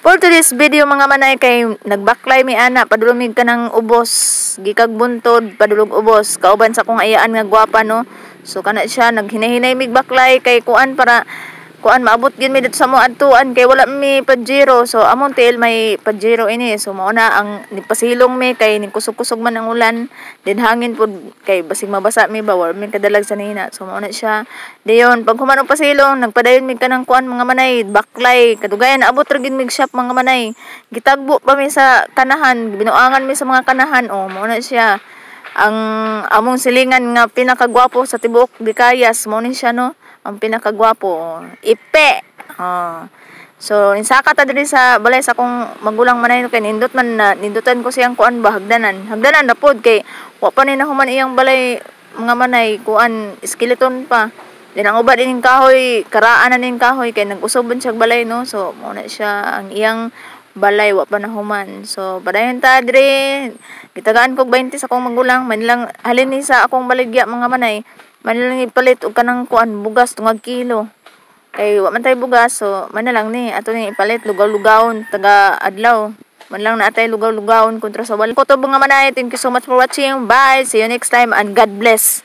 For today's video mga manay kay nagbaklay mi ana padulumig ka ng ubos gikag buntod padulog ubos kauban sa kong ayaan nga gwapa no. So kana siya naghinahinay mig baklay kay kuan para kuan maabot gyud mi dito sa mo adtuan kay wala mi pajero. So among tiil may pajero ini. So mao na ang nipasilong mi kay kusog-kusog man ang ulan din hangin pud kay basig mabasa mi ba war mi kadalag sa nina. So mao na siya. Dayon pag human og pasilong nagpadayon mi kanang kuan mga manay baklay kadugayan abot ra gyud mig shop mga manay. Gitagbo pa mi sa kanahan, binuangan mi sa mga kanahan. Oh mao na siya. Ang among silingan nga pinakagwapo sa tibuok Bicayas mao ni siya no. Ang pinakagwapo Ipe. So insaka ta diri sa balay sa akong magulang manay kay nindot man na nindutan ko siyang kuan ba hagdanan na pod kay wa pa ni nahuman iyang balay mga manay kuan skeleton pa. Din ang ubad ining kahoy karaan na ning kahoy kay nag-usoban siya balay no. So mao na siya ang iyang balay wa pa nahuman. So padayon ta diri gitagaan kog 20 sa akong magulang man lang halin ni sa akong baligya mga manay. Manilang ipalit og kanang kuan bugas tungag kilo. Kay wa man tay bugas so manalang ni ato ni ipalit lugaw-lugawon taga adlaw. Man lang na atay lugaw-lugawon kontra sa wal. Ko to mga manay, thank you so much for watching. Bye. See you next time and God bless.